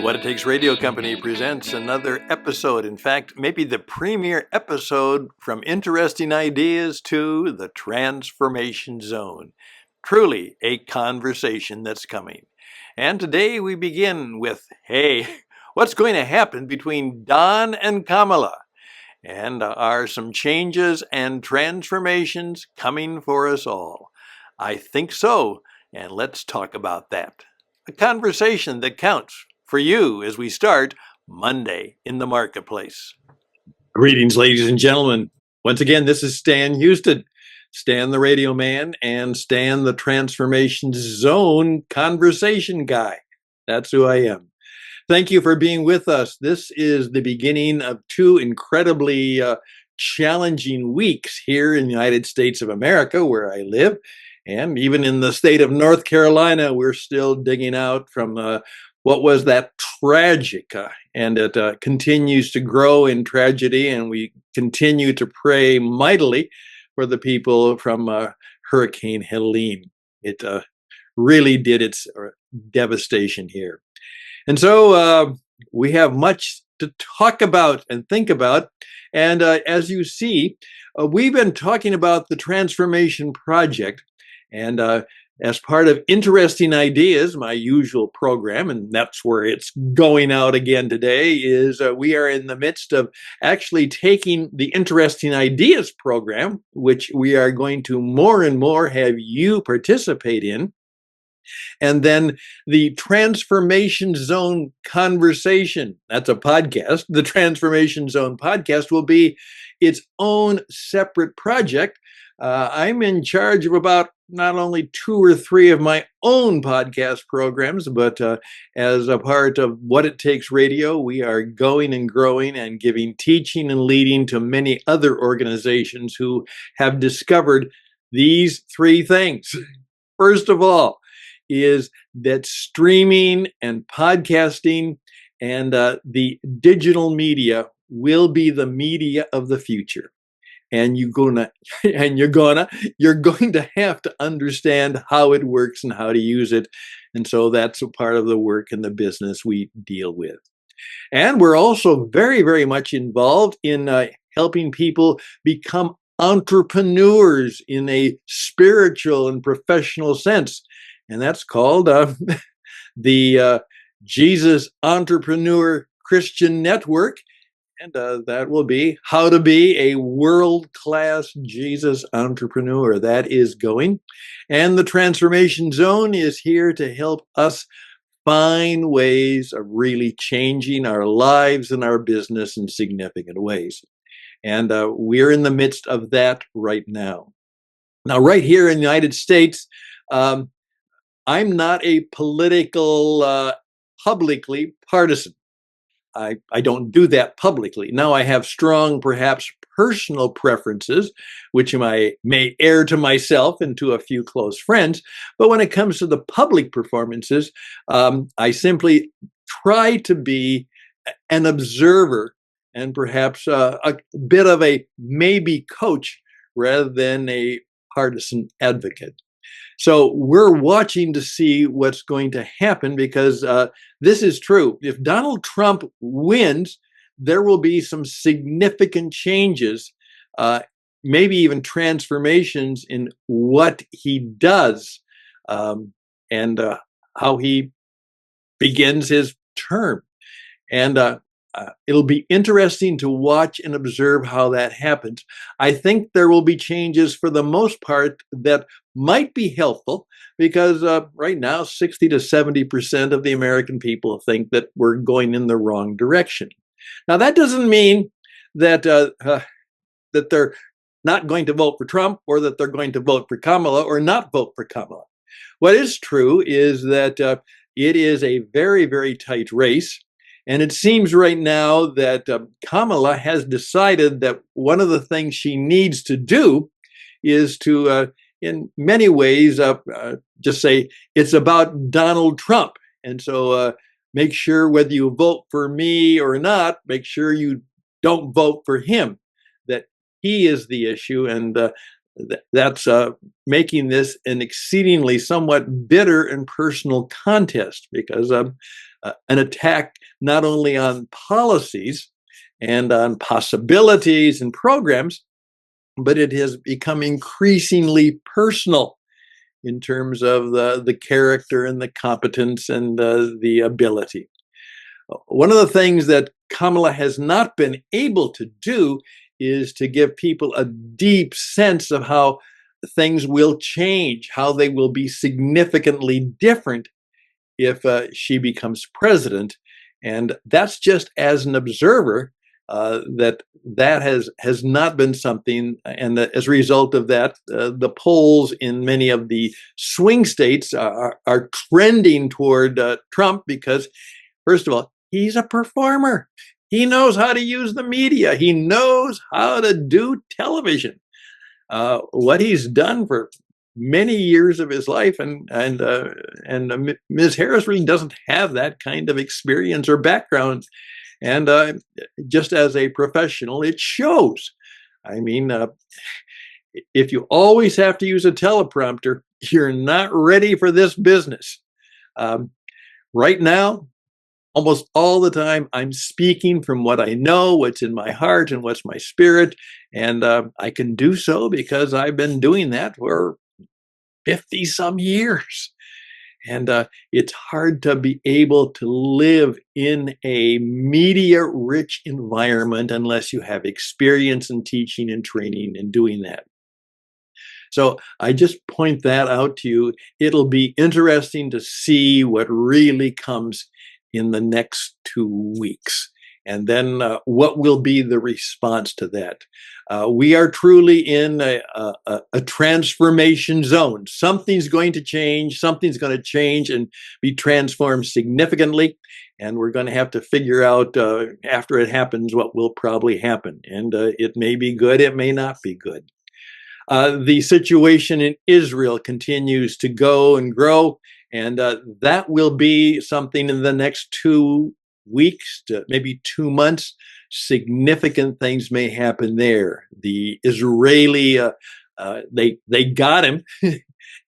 What It Takes Radio Company presents another episode. In fact, maybe the premiere episode from interesting ideas to the transformation zone. Truly a conversation that's coming. And today we begin with, hey, what's going to happen between Don and Kamala? And are some changes and transformations coming for us all? I think so, and let's talk about that. A conversation that counts for you as we start Monday in the Marketplace. Greetings, ladies and gentlemen. Once again, this is Stan Houston, Stan the Radio Man, and Stan the Transformation Zone Conversation Guy. That's who I am. Thank you for being with us. This is the beginning of two incredibly challenging weeks here in the United States of America, where I live. And even in the state of North Carolina, we're still digging out from what was that tragic, and it continues to grow in tragedy. And we continue to pray mightily for the people from Hurricane Helene. It really did its devastation here. And so we have much to talk about and think about. And as you see, we've been talking about the Transformation Project. And as part of Interesting Ideas, my usual program, and that's where it's going out again today, is we are in the midst of actually taking the Interesting Ideas program, which we are going to more and more have you participate in. And then the Transformation Zone Conversation, that's a podcast. The Transformation Zone podcast will be its own separate project. I'm in charge of about not only 2 or 3 of my own podcast programs, but as a part of What It Takes Radio, we are going and growing and giving teaching and leading to many other organizations who have discovered these 3 things. First of all, is that streaming and podcasting and the digital media will be the media of the future. And you're going to have to understand how it works and how to use it. And so that's a part of the work and the business we deal with. And we're also very, very much involved in helping people become entrepreneurs in a spiritual and professional sense. And that's called the Jesus Entrepreneur Christian Network. And that will be how to be a world-class Jesus entrepreneur. That is going. And the Transformation Zone is here to help us find ways of really changing our lives and our business in significant ways. And we're in the midst of that right now. Now, right here in the United States, I'm not a political, publicly partisan. I don't do that publicly. Now I have strong, perhaps personal preferences, which I may air to myself and to a few close friends. But when it comes to the public performances, I simply try to be an observer and perhaps a bit of a maybe coach rather than a partisan advocate. So we're watching to see what's going to happen because this is true. If Donald Trump wins, there will be some significant changes, maybe even transformations in what he does and how he begins his term. And it'll be interesting to watch and observe how that happens. I think there will be changes for the most part that might be helpful because right now 60 to 70% of the American people think that we're going in the wrong direction. Now that doesn't mean that that they're not going to vote for Trump or that they're going to vote for Kamala or not vote for Kamala. What is true is that it is a very, very tight race. And it seems right now that Kamala has decided that one of the things she needs to do is to, in many ways, just say it's about Donald Trump. And so make sure whether you vote for me or not, make sure you don't vote for him, that he is the issue and That's making this an exceedingly somewhat bitter and personal contest because an attack not only on policies and on possibilities and programs, but it has become increasingly personal in terms of the character and the competence and the ability. One of the things that Kamala has not been able to do is to give people a deep sense of how things will change, how they will be significantly different if she becomes president. And that's just as an observer that has not been something. And as a result of that, the polls in many of the swing states are trending toward Trump because, first of all, he's a performer. He knows how to use the media. He knows how to do television. What he's done for many years of his life, and Ms. Harris really doesn't have that kind of experience or background. And just as a professional, it shows. I mean, if you always have to use a teleprompter, you're not ready for this business. Right now, almost all the time, I'm speaking from what I know, what's in my heart, and what's my spirit. And I can do so because I've been doing that for 50 some years. And it's hard to be able to live in a media rich environment unless you have experience in teaching and training and doing that. So I just point that out to you. It'll be interesting to see what really comes in the next 2 weeks. And then what will be the response to that? We are truly in a transformation zone. Something's going to change. Something's going to change and be transformed significantly. And we're going to have to figure out after it happens what will probably happen. And it may be good. It may not be good. The situation in Israel continues to go and grow, and that will be something in the next 2 weeks to maybe 2 months. Significant things may happen there. The Israeli, they got him,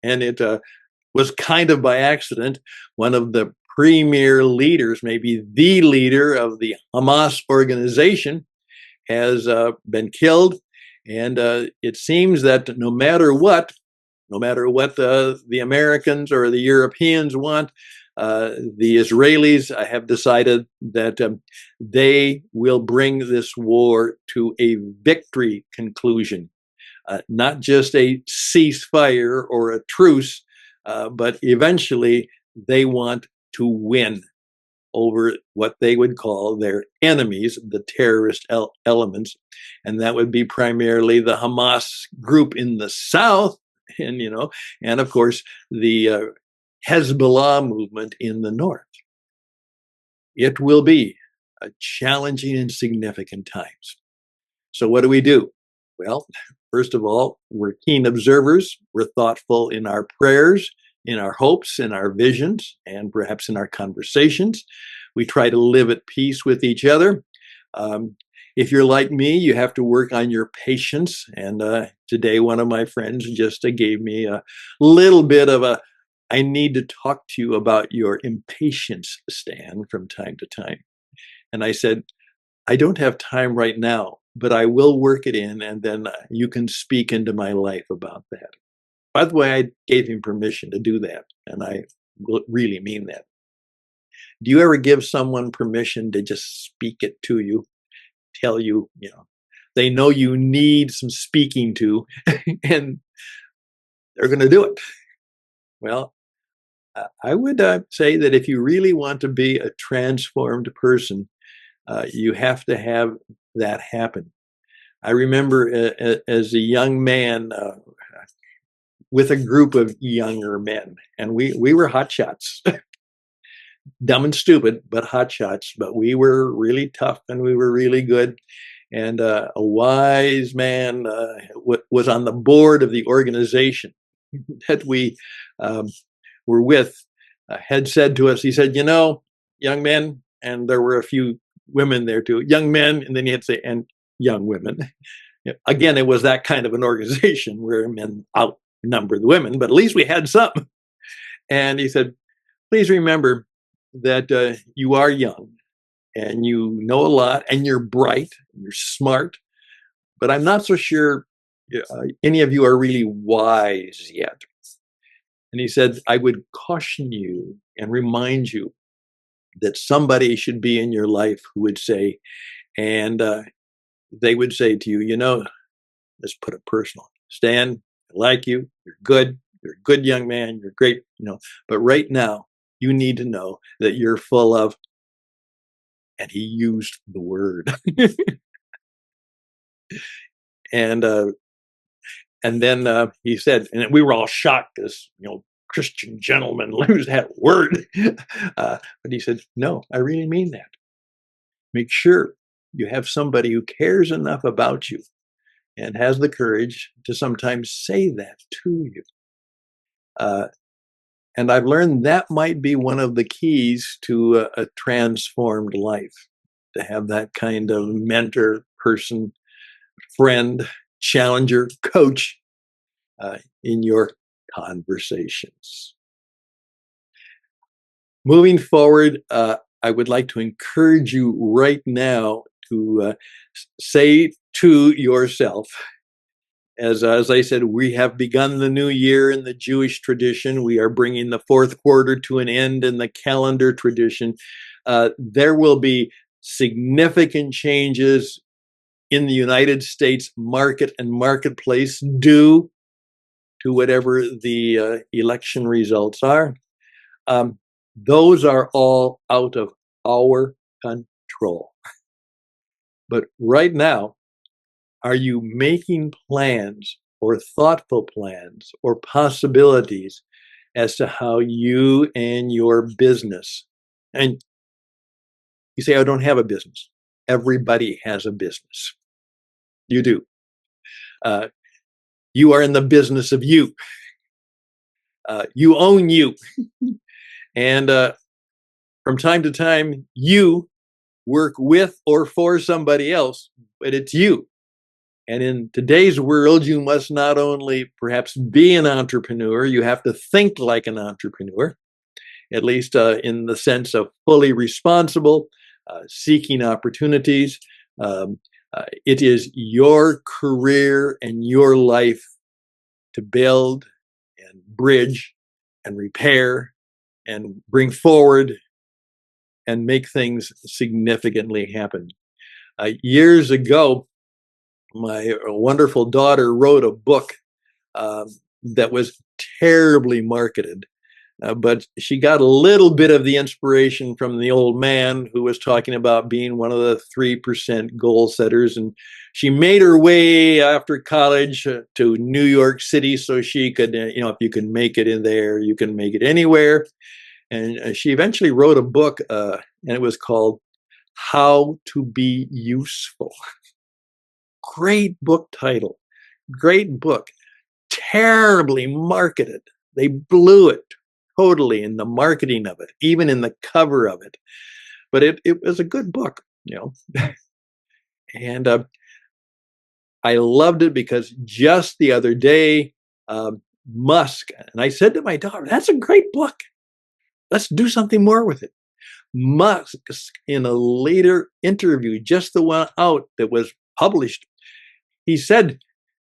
and it was kind of by accident. One of the premier leaders, maybe the leader of the Hamas organization, has been killed. And it seems that no matter what the Americans or the Europeans want, the Israelis have decided that they will bring this war to a victory conclusion, not just a ceasefire or a truce, but eventually they want to win over what they would call their enemies, the terrorist elements, and that would be primarily the Hamas group in the south, and of course the Hezbollah movement in the north. It will be a challenging and significant times. So what do we do? Well, first of all, we're keen observers. We're thoughtful in our prayers, in our hopes, in our visions, and perhaps in our conversations. We try to live at peace with each other. If you're like me, you have to work on your patience. And today, one of my friends just gave me a little bit of I need to talk to you about your impatience, Stan, from time to time. And I said, I don't have time right now, but I will work it in, and then you can speak into my life about that. By the way, I gave him permission to do that, and I really mean that. Do you ever give someone permission to just speak it to you, tell you, they know you need some speaking to, and they're going to do it? Well, I would say that if you really want to be a transformed person, you have to have that happen. I remember as a young man with a group of younger men, and we were hotshots, dumb and stupid, but hotshots. But we were really tough and we were really good. And a wise man was on the board of the organization that we were with. Had said to us, he said, young men, and there were a few women there too, young men, and then he had to say, and young women. Again, it was that kind of an organization where men outnumber the women, but at least we had some. And he said, please remember that you are young and you know a lot and you're bright and you're smart, but I'm not so sure any of you are really wise yet. And he said, I would caution you and remind you that somebody should be in your life who would say, and they would say to you, let's put it personal. Stan, I like you. You're good. You're a good young man. You're great. But right now, you need to know that you're full of, and he used the word. and and then he said, and we were all shocked as Christian gentlemen lose that word. But he said, no, I really mean that. Make sure you have somebody who cares enough about you and has the courage to sometimes say that to you. And I've learned that might be one of the keys to a transformed life, to have that kind of mentor, person, friend, challenger, coach in your conversations. Moving forward, I would like to encourage you right now to say to yourself, as I said, we have begun the new year in the Jewish tradition. We are bringing the fourth quarter to an end in the calendar tradition. There will be significant changes in the United States market and marketplace due to whatever the election results are. Those are all out of our control. But right now, are you making plans or thoughtful plans or possibilities as to how you and your business, and you say, I don't have a business. Everybody has a business. You do. You are in the business of you. You own you. And from time to time, you work with or for somebody else, but it's you. And in today's world, you must not only perhaps be an entrepreneur, you have to think like an entrepreneur, at least in the sense of fully responsible, seeking opportunities. It is your career and your life to build and bridge and repair and bring forward and make things significantly happen. Years ago, my wonderful daughter wrote a book that was terribly marketed, but she got a little bit of the inspiration from the old man who was talking about being one of the 3% goal setters. And she made her way after college to New York City so she could, if you can make it in there, you can make it anywhere. And she eventually wrote a book, and it was called How to Be Useful. Great book title, great book, terribly marketed. They blew it totally in the marketing of it, even in the cover of it. But it was a good book, And I loved it because just the other day, Musk, and I said to my daughter, that's a great book. Let's do something more with it. Musk, in a later interview, just the one out that was published, he said,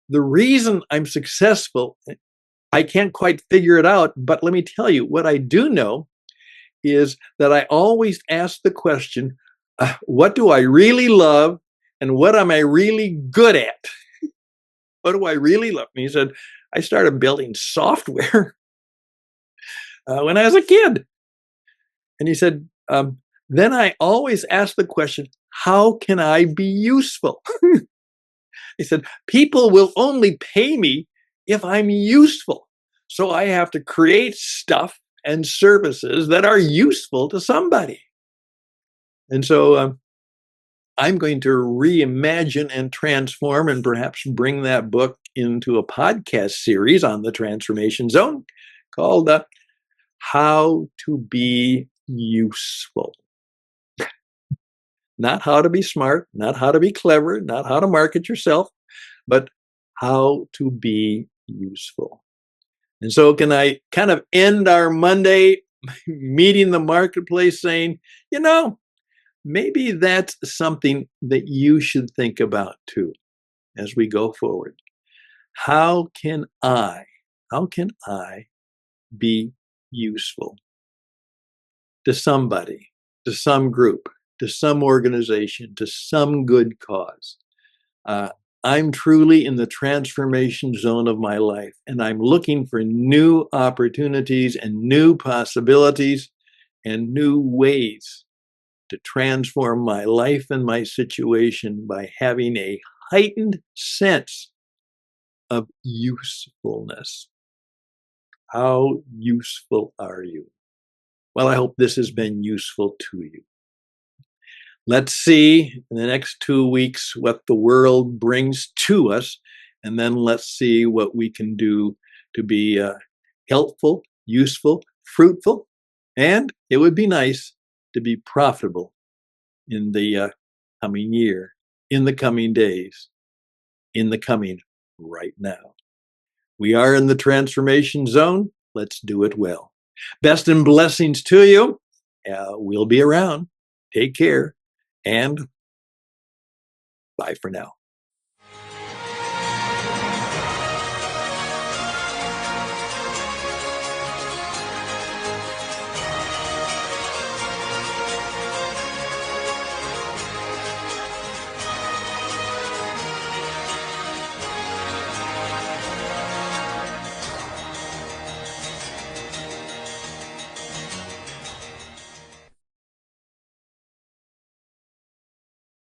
the reason I'm successful, I can't quite figure it out, but let me tell you, what I do know is that I always ask the question, what do I really love and what am I really good at? What do I really love? And he said, I started building software when I was a kid. And he said, then I always ask the question, how can I be useful? He said, people will only pay me if I'm useful. So I have to create stuff and services that are useful to somebody. And so I'm going to reimagine and transform and perhaps bring that book into a podcast series on the Transformation Zone called How to Be Useful. Not how to be smart, not how to be clever, not how to market yourself, but how to be useful. And so can I kind of end our Monday meeting the marketplace saying, you know, maybe that's something that you should think about too as we go forward. How can I, how can I be useful to somebody, to some group, to some organization, to some good cause? Uh, I'm truly in the transformation zone of my life, and I'm looking for new opportunities and new possibilities and new ways to transform my life and my situation by having a heightened sense of usefulness. How useful are you? Well, I hope this has been useful to you. Let's see in the next 2 weeks what the world brings to us, and then let's see what we can do to be helpful, useful, fruitful, and it would be nice to be profitable in the coming year, in the coming days, in the coming right now. We are in the transformation zone. Let's do it well. Best and blessings to you. We'll be around. Take care and bye for now.